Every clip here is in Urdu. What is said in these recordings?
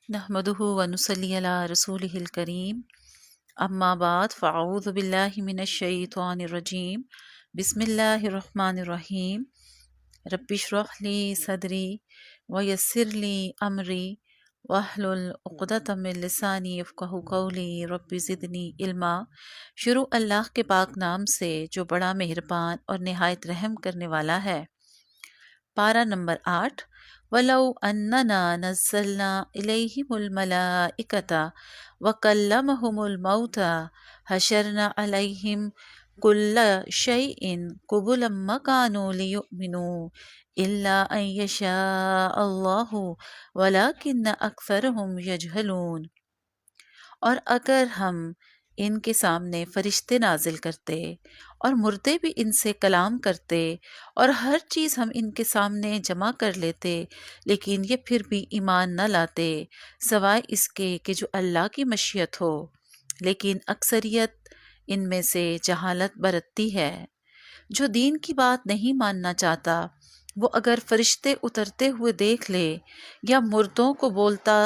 نحمده ونصلي على رسوله الكريم اما بعد فاعوذ باللہ من الشیطان الرجیم بسم اللہ الرحمن الرحیم رب اشرح لی صدری ویسر لی امری واحلل عقدۃ من لسانی یفقہوا قولی رب زدنی علما۔ شروع اللہ کے پاک نام سے جو بڑا مہربان اور نہایت رحم کرنے والا ہے۔ پارہ نمبر 8۔ وَلَوْ أَنَّنَا نَزَّلْنَا إِلَيْهِمُ الْمَلَائِكَةَ وَكَلَّمَهُمُ الْمَوْتَى حَشَرْنَا عَلَيْهِمْ كُلَّ شَيْءٍ قُبُلًا مَا كَانُوا لِيُؤْمِنُوا إِلَّا أَن يَشَاءَ اللَّهُ وَلَكِنَّ أَكْثَرَهُمْ يَجْهَلُونَ۔ اور اگر ہم ان کے سامنے فرشتے نازل کرتے اور مردے بھی ان سے کلام کرتے اور ہر چیز ہم ان کے سامنے جمع کر لیتے، لیکن یہ پھر بھی ایمان نہ لاتے سوائے اس کے کہ جو اللہ کی مشیت ہو، لیکن اکثریت ان میں سے جہالت برتتی ہے۔ جو دین کی بات نہیں ماننا چاہتا وہ اگر فرشتے اترتے ہوئے دیکھ لے یا مردوں کو بولتا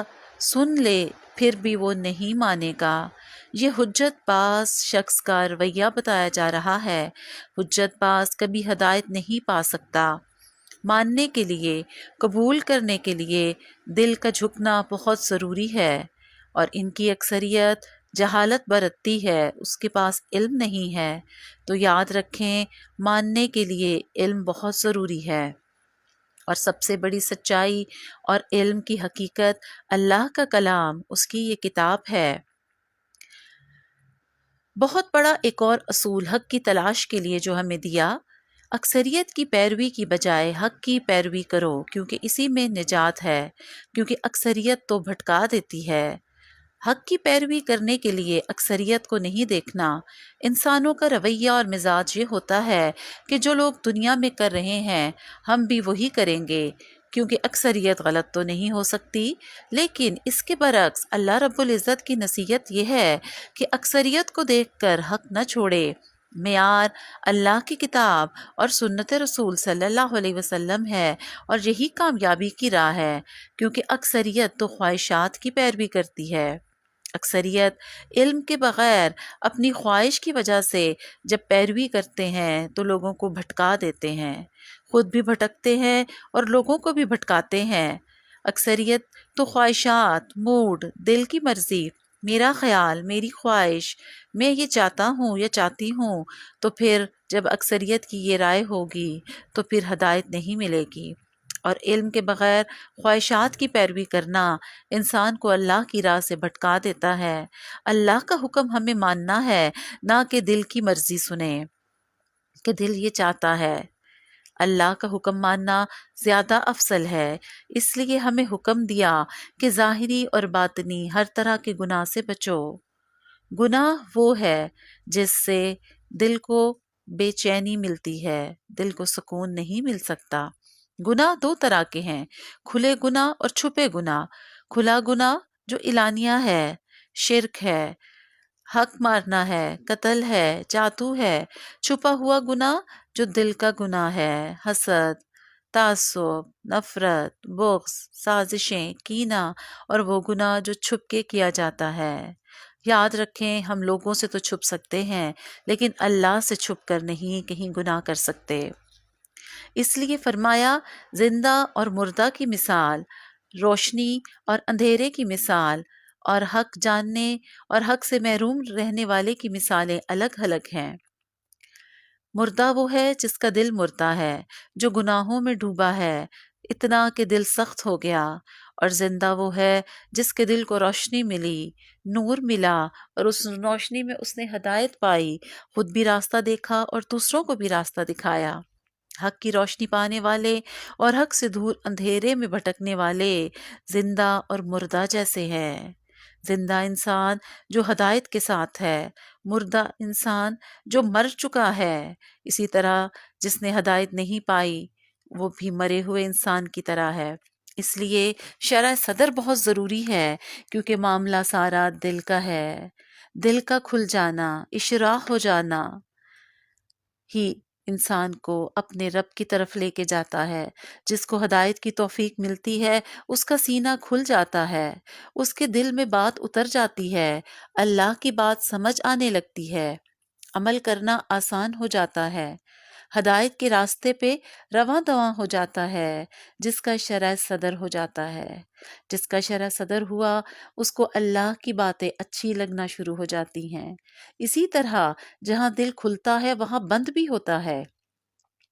سن لے پھر بھی وہ نہیں مانے گا۔ یہ حجت باز شخص کا رویہ بتایا جا رہا ہے۔ حجت باز کبھی ہدایت نہیں پا سکتا۔ ماننے کے لیے، قبول کرنے کے لیے دل کا جھکنا بہت ضروری ہے، اور ان کی اکثریت جہالت برتتی ہے، اس کے پاس علم نہیں ہے۔ تو یاد رکھیں، ماننے کے لیے علم بہت ضروری ہے، اور سب سے بڑی سچائی اور علم کی حقیقت اللہ کا کلام، اس کی یہ کتاب ہے۔ بہت بڑا ایک اور اصول حق کی تلاش کے لیے جو ہمیں دیا، اکثریت کی پیروی کی بجائے حق کی پیروی کرو، کیونکہ اسی میں نجات ہے، کیونکہ اکثریت تو بھٹکا دیتی ہے۔ حق کی پیروی کرنے کے لیے اکثریت کو نہیں دیکھنا۔ انسانوں کا رویہ اور مزاج یہ ہوتا ہے کہ جو لوگ دنیا میں کر رہے ہیں ہم بھی وہی کریں گے، کیونکہ اکثریت غلط تو نہیں ہو سکتی۔ لیکن اس کے برعکس اللہ رب العزت کی نصیحت یہ ہے کہ اکثریت کو دیکھ کر حق نہ چھوڑے۔ معیار اللہ کی کتاب اور سنت رسول صلی اللہ علیہ وسلم ہے، اور یہی کامیابی کی راہ ہے، کیونکہ اکثریت تو خواہشات کی پیروی کرتی ہے۔ اکثریت علم کے بغیر اپنی خواہش کی وجہ سے جب پیروی کرتے ہیں تو لوگوں کو بھٹکا دیتے ہیں، خود بھی بھٹکتے ہیں اور لوگوں کو بھی بھٹکاتے ہیں۔ اکثریت تو خواہشات، موڈ، دل کی مرضی، میرا خیال، میری خواہش، میں یہ چاہتا ہوں یا چاہتی ہوں، تو پھر جب اکثریت کی یہ رائے ہوگی تو پھر ہدایت نہیں ملے گی۔ اور علم کے بغیر خواہشات کی پیروی کرنا انسان کو اللہ کی راہ سے بھٹکا دیتا ہے۔ اللہ کا حکم ہمیں ماننا ہے، نہ کہ دل کی مرضی سنیں کہ دل یہ چاہتا ہے۔ اللہ کا حکم ماننا زیادہ افضل ہے، اس لیے ہمیں حکم دیا کہ ظاہری اور باطنی ہر طرح کے گناہ سے بچو۔ گناہ وہ ہے جس سے دل کو بے چینی ملتی ہے، دل کو سکون نہیں مل سکتا۔ گناہ دو طرح کے ہیں، کھلے گناہ اور چھپے گناہ۔ کھلا گناہ جو اعلانیہ ہے، شرک ہے، حق مارنا ہے، قتل ہے، جادو ہے۔ چھپا ہوا گناہ جو دل کا گناہ ہے، حسد، تعصب، نفرت، بغض، سازشیں، کینہ، اور وہ گناہ جو چھپ کے کیا جاتا ہے۔ یاد رکھیں، ہم لوگوں سے تو چھپ سکتے ہیں لیکن اللہ سے چھپ کر نہیں کہیں گناہ کر سکتے۔ اس لیے فرمایا، زندہ اور مردہ کی مثال، روشنی اور اندھیرے کی مثال، اور حق جاننے اور حق سے محروم رہنے والے کی مثالیں الگ الگ ہیں۔ مردہ وہ ہے جس کا دل مردہ ہے، جو گناہوں میں ڈوبا ہے اتنا کہ دل سخت ہو گیا، اور زندہ وہ ہے جس کے دل کو روشنی ملی، نور ملا، اور اس روشنی میں اس نے ہدایت پائی، خود بھی راستہ دیکھا اور دوسروں کو بھی راستہ دکھایا۔ حق کی روشنی پانے والے اور حق سے دور اندھیرے میں بھٹکنے والے زندہ اور مردہ جیسے ہیں۔ زندہ انسان جو ہدایت کے ساتھ ہے، مردہ انسان جو مر چکا ہے۔ اسی طرح جس نے ہدایت نہیں پائی وہ بھی مرے ہوئے انسان کی طرح ہے۔ اس لیے شرح صدر بہت ضروری ہے، کیونکہ معاملہ سارا دل کا ہے۔ دل کا کھل جانا، اشراح ہو جانا ہی انسان کو اپنے رب کی طرف لے کے جاتا ہے۔ جس کو ہدایت کی توفیق ملتی ہے اس کا سینہ کھل جاتا ہے، اس کے دل میں بات اتر جاتی ہے، اللہ کی بات سمجھ آنے لگتی ہے، عمل کرنا آسان ہو جاتا ہے، ہدایت کے راستے پہ رواں دواں ہو جاتا ہے۔ جس کا شرح صدر ہو جاتا ہے، جس کا شرح صدر ہوا، اس کو اللہ کی باتیں اچھی لگنا شروع ہو جاتی ہیں۔ اسی طرح جہاں دل کھلتا ہے وہاں بند بھی ہوتا ہے۔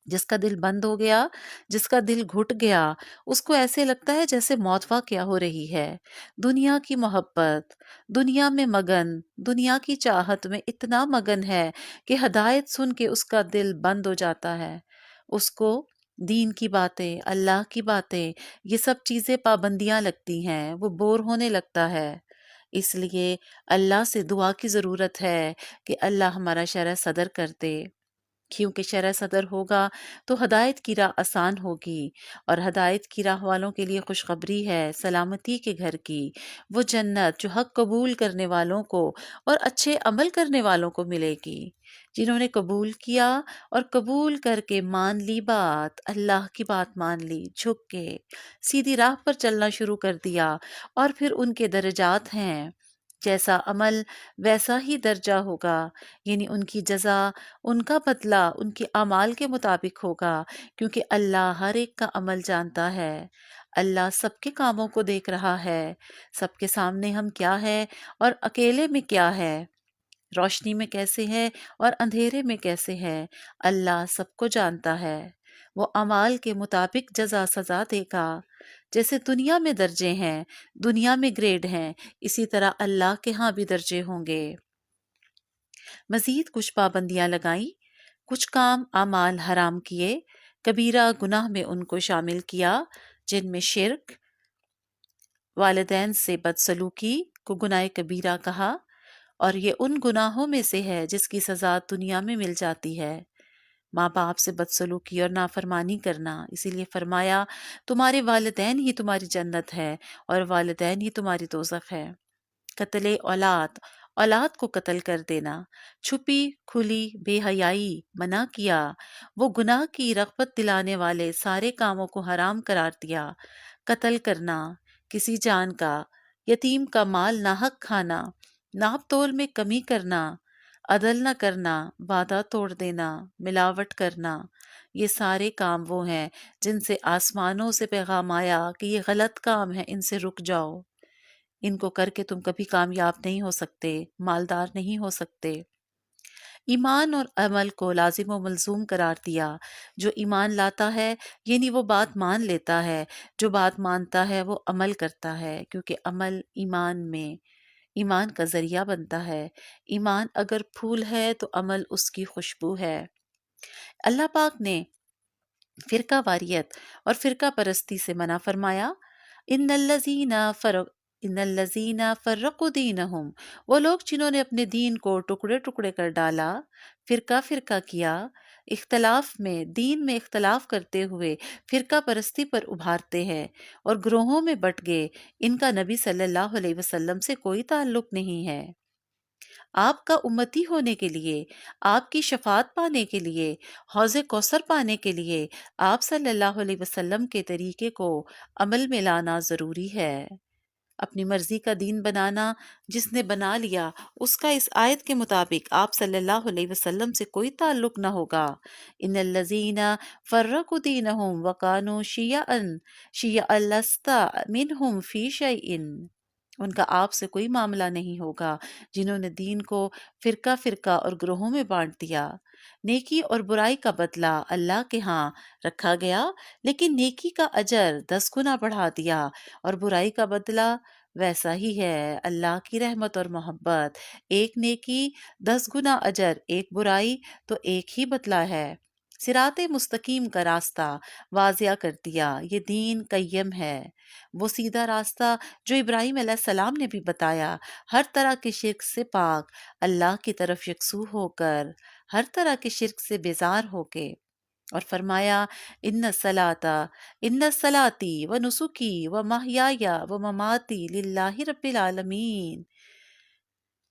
جس کا دل بند ہو گیا، جس کا دل گھٹ گیا، اس کو ایسے لگتا ہے جیسے موت واقعہ ہو رہی ہے۔ دنیا کی محبت، دنیا میں مگن، دنیا کی چاہت میں اتنا مگن ہے کہ ہدایت سن کے اس کا دل بند ہو جاتا ہے۔ اس کو دین کی باتیں، اللہ کی باتیں، یہ سب چیزیں پابندیاں لگتی ہیں، وہ بور ہونے لگتا ہے۔ اس لیے اللہ سے دعا کی ضرورت ہے کہ اللہ ہمارا شرح صدر کر دے، کیونکہ شرح صدر ہوگا تو ہدایت کی راہ آسان ہوگی، اور ہدایت کی راہ والوں کے لیے خوشخبری ہے سلامتی کے گھر کی، وہ جنت جو حق قبول کرنے والوں کو اور اچھے عمل کرنے والوں کو ملے گی، جنہوں نے قبول کیا اور قبول کر کے مان لی بات، اللہ کی بات مان لی، جھک کے سیدھی راہ پر چلنا شروع کر دیا، اور پھر ان کے درجات ہیں، جیسا عمل ویسا ہی درجہ ہوگا، یعنی ان کی جزا، ان کا بدلہ ان کے اعمال کے مطابق ہوگا، کیونکہ اللہ ہر ایک کا عمل جانتا ہے۔ اللہ سب کے کاموں کو دیکھ رہا ہے، سب کے سامنے ہم کیا ہے اور اکیلے میں کیا ہے، روشنی میں کیسے ہے اور اندھیرے میں کیسے ہے، اللہ سب کو جانتا ہے۔ وہ اعمال کے مطابق جزا سزا دے گا۔ جیسے دنیا میں درجے ہیں، دنیا میں گریڈ ہیں، اسی طرح اللہ کے ہاں بھی درجے ہوں گے۔ مزید کچھ پابندیاں لگائیں، کچھ کام اعمال حرام کیے، کبیرہ گناہ میں ان کو شامل کیا، جن میں شرک، والدین سے بدسلوکی کو گناہ کبیرہ کہا، اور یہ ان گناہوں میں سے ہے جس کی سزا دنیا میں مل جاتی ہے۔ ماں باپ سے بدسلوکی اور نافرمانی کرنا، اسی لیے فرمایا تمہارے والدین ہی تمہاری جنت ہے اور والدین ہی تمہاری دوزخ ہے۔ قتل اولاد، اولاد کو قتل کر دینا، چھپی کھلی بے حیائی منع کیا، وہ گناہ کی رغبت دلانے والے سارے کاموں کو حرام قرار دیا۔ قتل کرنا، کسی جان کا، یتیم کا مال ناحق کھانا، ناپ تول میں کمی کرنا، عدل نہ کرنا، وعدہ توڑ دینا، ملاوٹ کرنا، یہ سارے کام وہ ہیں جن سے آسمانوں سے پیغام آیا کہ یہ غلط کام ہے، ان سے رک جاؤ، ان کو کر کے تم کبھی کامیاب نہیں ہو سکتے، مالدار نہیں ہو سکتے۔ ایمان اور عمل کو لازم و ملزوم قرار دیا۔ جو ایمان لاتا ہے یعنی وہ بات مان لیتا ہے، جو بات مانتا ہے وہ عمل کرتا ہے، کیونکہ عمل ایمان میں ایمان کا ذریعہ بنتا ہے۔ ایمان اگر پھول ہے تو عمل اس کی خوشبو ہے۔ اللہ پاک نے فرقہ واریت اور فرقہ پرستی سے منع فرمایا۔ ان الذین فرقوا دینہم، وہ لوگ جنہوں نے اپنے دین کو ٹکڑے ٹکڑے کر ڈالا، فرقہ فرقہ کیا، اختلاف میں، دین میں اختلاف کرتے ہوئے فرقہ پرستی پر ابھارتے ہیں اور گروہوں میں بٹ گئے، ان کا نبی صلی اللہ علیہ وسلم سے کوئی تعلق نہیں ہے۔ آپ کا امتی ہونے کے لیے، آپ کی شفاعت پانے کے لیے، حوض کوثر پانے کے لیے آپ صلی اللہ علیہ وسلم کے طریقے کو عمل میں لانا ضروری ہے۔ اپنی مرضی کا دین بنانا، جس نے بنا لیا اس کا اس آیت کے مطابق آپ صلی اللہ علیہ وسلم سے کوئی تعلق نہ ہوگا۔ ان الذین فرقوا دینہم وکانوا شیعا لست منہم فی شیء، ان کا آپ سے کوئی معاملہ نہیں ہوگا جنہوں نے دین کو فرقہ فرقہ اور گروہوں میں بانٹ دیا۔ نیکی اور برائی کا بدلہ اللہ کے ہاں رکھا گیا، لیکن نیکی کا اجر 10 گنا بڑھا دیا، اور برائی کا بدلہ ویسا ہی ہے۔ اللہ کی رحمت اور محبت، ایک نیکی 10 گنا اجر، ایک برائی تو ایک ہی بدلہ ہے۔ صراط مستقیم کا راستہ واضح کر دیا، یہ دین قیم ہے، وہ سیدھا راستہ جو ابراہیم علیہ السلام نے بھی بتایا، ہر طرح کے شرک سے پاک، اللہ کی طرف یکسو ہو کر، ہر طرح کے شرک سے بیزار ہو کے، اور فرمایا ان صلاتی و نسکی و محیایا و مماتی للہ رب العالمین،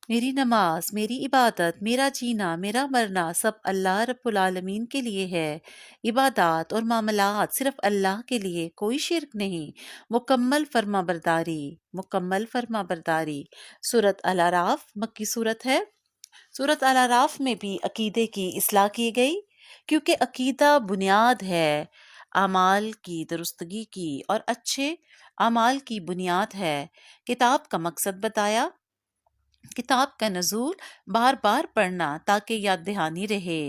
میری نماز، میری عبادت، میرا جینا، میرا مرنا سب اللہ رب العالمین کے لیے ہے۔ عبادات اور معاملات صرف اللہ کے لیے، کوئی شرک نہیں۔ مکمل فرما برداری، مکمل فرما برداری۔ سورۃ الاعراف مکی صورت ہے۔ سورۃ الاعراف میں بھی عقیدے کی اصلاح کی گئی، کیونکہ عقیدہ بنیاد ہے اعمال کی درستگی کی اور اچھے اعمال کی بنیاد ہے۔ کتاب کا مقصد بتایا، کتاب کا نزول بار بار پڑھنا تاکہ یاد دہانی رہے۔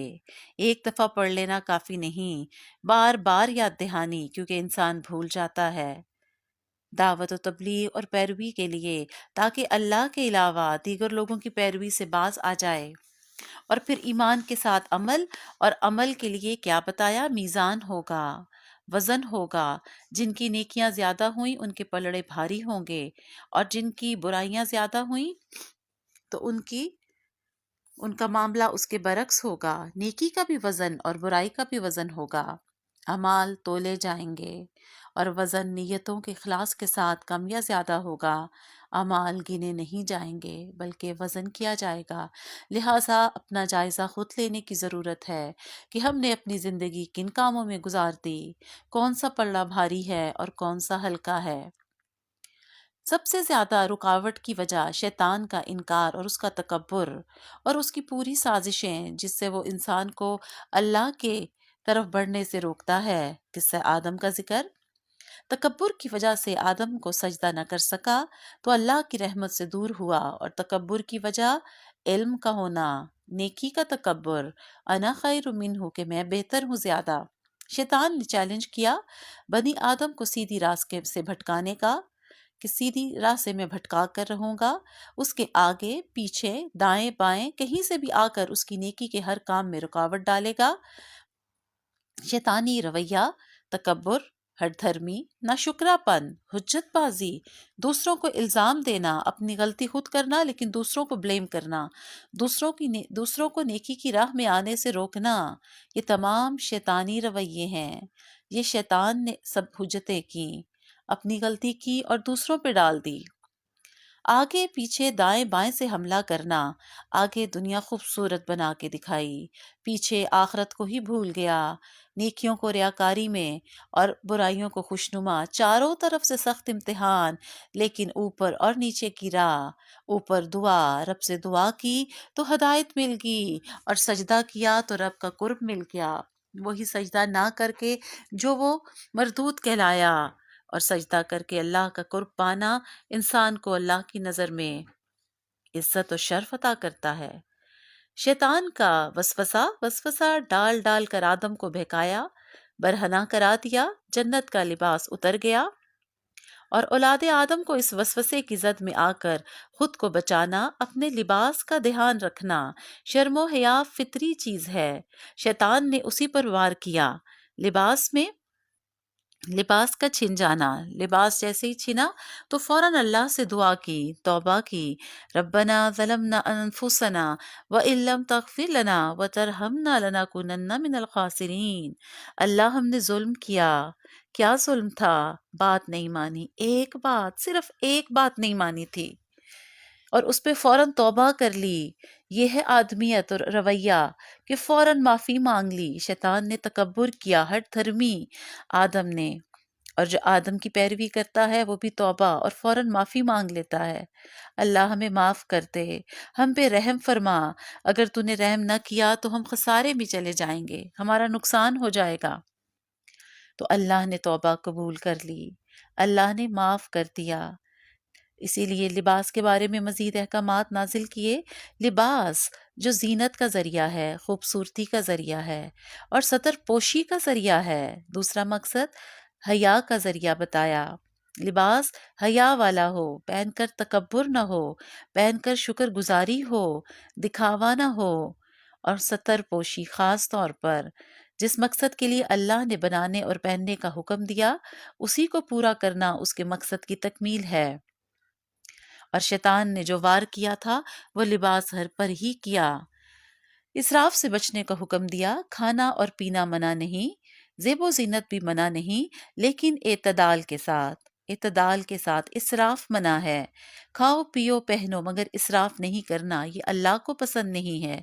ایک دفعہ پڑھ لینا کافی نہیں، بار بار یاد دہانی، کیونکہ انسان بھول جاتا ہے۔ دعوت و تبلیغ اور پیروی کے لیے، تاکہ اللہ کے علاوہ دیگر لوگوں کی پیروی سے باز آ جائے۔ اور پھر ایمان کے ساتھ عمل، اور عمل کے لیے کیا بتایا؟ میزان ہوگا، وزن ہوگا۔ جن کی نیکیاں زیادہ ہوئیں ان کے پلڑے بھاری ہوں گے، اور جن کی برائیاں زیادہ ہوئیں تو ان کا معاملہ اس کے برعکس ہوگا۔ نیکی کا بھی وزن اور برائی کا بھی وزن ہوگا۔ اعمال تولے جائیں گے، اور وزن نیتوں کے اخلاص کے ساتھ کم یا زیادہ ہوگا۔ اعمال گنے نہیں جائیں گے بلکہ وزن کیا جائے گا۔ لہٰذا اپنا جائزہ خود لینے کی ضرورت ہے کہ ہم نے اپنی زندگی کن کاموں میں گزار دی، کون سا پلڑا بھاری ہے اور کون سا ہلکا ہے۔ سب سے زیادہ رکاوٹ کی وجہ شیطان کا انکار اور اس کا تکبر اور اس کی پوری سازشیں، جس سے وہ انسان کو اللہ کے طرف بڑھنے سے روکتا ہے۔ قصہ آدم کا ذکر۔ تکبر کی وجہ سے آدم کو سجدہ نہ کر سکا تو اللہ کی رحمت سے دور ہوا، اور تکبر کی وجہ علم کا ہونا، نیکی کا تکبر، انا خیر منہ کہ میں بہتر ہوں زیادہ۔ شیطان نے چیلنج کیا بنی آدم کو سیدھی راستے سے بھٹکانے کا، کہ سیدھی راہ سے میں بھٹکا کر رہوں گا، اس کے آگے پیچھے دائیں بائیں کہیں سے بھی آ کر اس کی نیکی کے ہر کام میں رکاوٹ ڈالے گا۔ شیطانی رویہ، تکبر، ہٹ دھرمی، ناشکرا پن، حجت بازی، دوسروں کو الزام دینا، اپنی غلطی خود کرنا لیکن دوسروں کو بلیم کرنا، دوسروں کو نیکی کی راہ میں آنے سے روکنا، یہ تمام شیطانی رویے ہیں۔ یہ شیطان نے سب حجتیں کی، اپنی غلطی کی اور دوسروں پہ ڈال دی۔ آگے پیچھے دائیں بائیں سے حملہ کرنا، آگے دنیا خوبصورت بنا کے دکھائی، پیچھے آخرت کو ہی بھول گیا، نیکیوں کو ریاکاری میں اور برائیوں کو خوشنما، چاروں طرف سے سخت امتحان، لیکن اوپر اور نیچے کی راہ۔ اوپر دعا، رب سے دعا کی تو ہدایت مل گئی، اور سجدہ کیا تو رب کا قرب مل گیا۔ وہی سجدہ نہ کر کے جو وہ مردود کہلایا، اور سجدہ کر کے اللہ کا قرب پانا انسان کو اللہ کی نظر میں عزت و شرف عطا کرتا ہے۔ شیطان کا وسوسہ ڈال ڈال کر آدم کو بہکایا، برہنہ کرا دیا، جنت کا لباس اتر گیا، اور اولاد آدم کو اس وسوسے کی زد میں آ کر خود کو بچانا، اپنے لباس کا دھیان رکھنا۔ شرم و حیا فطری چیز ہے، شیطان نے اسی پر وار کیا۔ لباس کا چھن جانا، لباس جیسے ہی چھنا تو فوراً اللہ سے دعا کی، توبہ کی، ربنا ظلمنا انفسنا وان لم تغفر لنا وترحمنا لنکونن من الخاسرین۔ اللہ ہم نے ظلم کیا۔ کیا ظلم تھا؟ بات نہیں مانی، ایک بات، صرف ایک بات نہیں مانی تھی، اور اس پہ فوراً توبہ کر لی۔ یہ ہے آدمیت اور رویہ کہ فوراً معافی مانگ لی۔ شیطان نے تکبر کیا، ہٹ دھرمی آدم نے، اور جو آدم کی پیروی کرتا ہے وہ بھی توبہ اور فوراً معافی مانگ لیتا ہے۔ اللہ ہمیں معاف کر دے، ہم پہ رحم فرما، اگر تو نے رحم نہ کیا تو ہم خسارے میں چلے جائیں گے، ہمارا نقصان ہو جائے گا۔ تو اللہ نے توبہ قبول کر لی، اللہ نے معاف کر دیا۔ اسی لیے لباس کے بارے میں مزید احکامات نازل کیے۔ لباس جو زینت کا ذریعہ ہے، خوبصورتی کا ذریعہ ہے، اور ستر پوشی کا ذریعہ ہے۔ دوسرا مقصد حیا کا ذریعہ بتایا۔ لباس حیا والا ہو، پہن کر تکبر نہ ہو، پہن کر شکر گزاری ہو، دکھاوا نہ ہو، اور ستر پوشی خاص طور پر جس مقصد کے لیے اللہ نے بنانے اور پہننے کا حکم دیا، اسی کو پورا کرنا اس کے مقصد کی تکمیل ہے۔ اور شیطان نے جو وار کیا تھا وہ لباس ہر پر ہی کیا۔ اسراف سے بچنے کا حکم دیا، کھانا اور پینا منع نہیں، زیب و زینت بھی منع نہیں، لیکن اعتدال کے ساتھ۔ اعتدال کے ساتھ، اسراف منع ہے۔ کھاؤ پیو پہنو مگر اسراف نہیں کرنا، یہ اللہ کو پسند نہیں ہے۔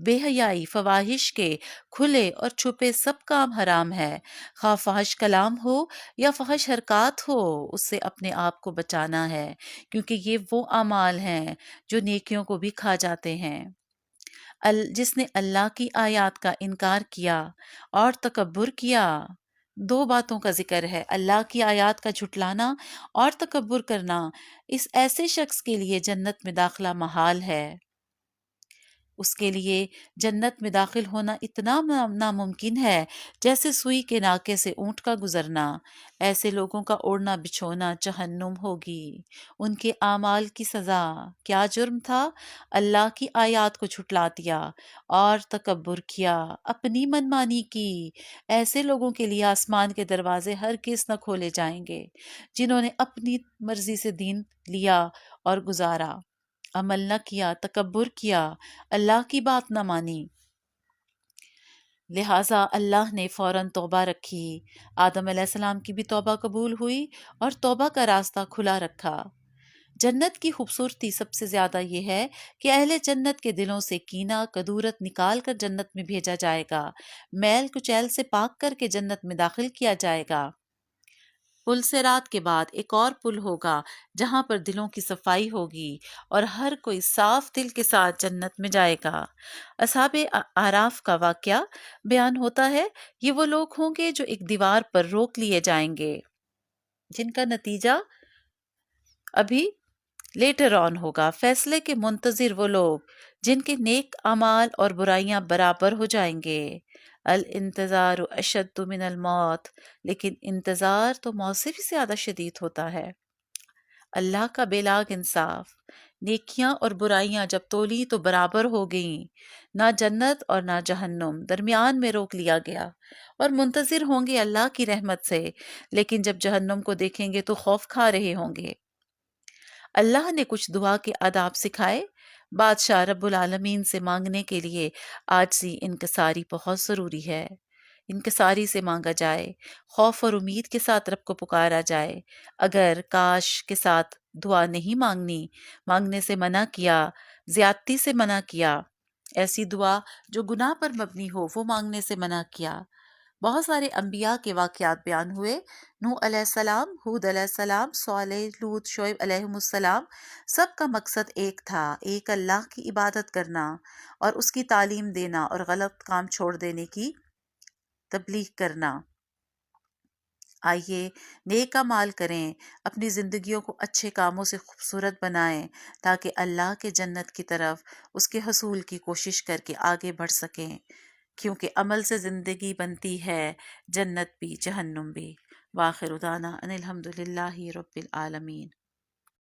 بے حیائی، فواہش کے کھلے اور چھپے سب کام حرام ہے۔ خواہ فحش کلام ہو یا فحش حرکات ہو، اس سے اپنے آپ کو بچانا ہے، کیونکہ یہ وہ اعمال ہیں جو نیکیوں کو بھی کھا جاتے ہیں۔ جس نے اللہ کی آیات کا انکار کیا اور تکبر کیا، دو باتوں کا ذکر ہے، اللہ کی آیات کا جھٹلانا اور تکبر کرنا، اس ایسے شخص کے لیے جنت میں داخلہ محال ہے۔ اس کے لیے جنت میں داخل ہونا اتنا ناممکن ہے جیسے سوئی کے ناکے سے اونٹ کا گزرنا۔ ایسے لوگوں کا اوڑھنا بچھونا جہنم ہوگی۔ ان کے اعمال کی سزا کیا جرم تھا؟ اللہ کی آیات کو جھٹلا دیا اور تکبر کیا، اپنی منمانی کی۔ ایسے لوگوں کے لیے آسمان کے دروازے ہرگز نہ کھولے جائیں گے، جنہوں نے اپنی مرضی سے دین لیا اور گزارا، عمل نہ کیا، تکبر کیا، اللہ کی بات نہ مانی۔ لہٰذا اللہ نے فوراً توبہ رکھی۔ آدم علیہ السلام کی بھی توبہ قبول ہوئی اور توبہ کا راستہ کھلا رکھا۔ جنت کی خوبصورتی سب سے زیادہ یہ ہے کہ اہل جنت کے دلوں سے کینہ، کدورت نکال کر جنت میں بھیجا جائے گا، میل کچیل سے پاک کر کے جنت میں داخل کیا جائے گا۔ پل صراط کے بعد ایک اور پل ہوگا جہاں پر دلوں کی صفائی ہوگی اور ہر کوئی صاف دل کے ساتھ جنت میں جائے گا۔ اصحاب اعراف کا واقعہ بیان ہوتا ہے، یہ وہ لوگ ہوں گے جو ایک دیوار پر روک لیے جائیں گے، جن کا نتیجہ ابھی لیٹر آن ہوگا۔ فیصلے کے منتظر وہ لوگ جن کے نیک اعمال اور برائیاں برابر ہو جائیں گے۔ الانتظار اشد من الموت، لیکن انتظار تو موت سے بھی زیادہ شدید ہوتا ہے۔ اللہ کا بلاغ انصاف، نیکیاں اور برائیاں جب تولی تو برابر ہو گئیں، نہ جنت اور نہ جہنم، درمیان میں روک لیا گیا، اور منتظر ہوں گے اللہ کی رحمت سے، لیکن جب جہنم کو دیکھیں گے تو خوف کھا رہے ہوں گے۔ اللہ نے کچھ دعا کے آداب سکھائے۔ بادشاہ رب العالمین سے مانگنے کے لیے عاجزی، انکساری بہت ضروری ہے۔ انکساری سے مانگا جائے، خوف اور امید کے ساتھ رب کو پکارا جائے۔ اگر کاش کے ساتھ دعا نہیں مانگنی، مانگنے سے منع کیا، زیادتی سے منع کیا، ایسی دعا جو گناہ پر مبنی ہو وہ مانگنے سے منع کیا۔ بہت سارے انبیاء کے واقعات بیان ہوئے، نوح علیہ السلام، ہود علیہ السلام، صالح، لوط، شعیب علیہم السلام، سب کا مقصد ایک تھا، ایک اللہ کی عبادت کرنا اور اس کی تعلیم دینا اور غلط کام چھوڑ دینے کی تبلیغ کرنا۔ آئیے نیک اعمال کریں، اپنی زندگیوں کو اچھے کاموں سے خوبصورت بنائیں تاکہ اللہ کے جنت کی طرف اس کے حصول کی کوشش کر کے آگے بڑھ سکیں، کیونکہ عمل سے زندگی بنتی ہے، جنت بھی جہنم بھی۔ وآخر دعوانا ان الحمد للہ رب العالمین۔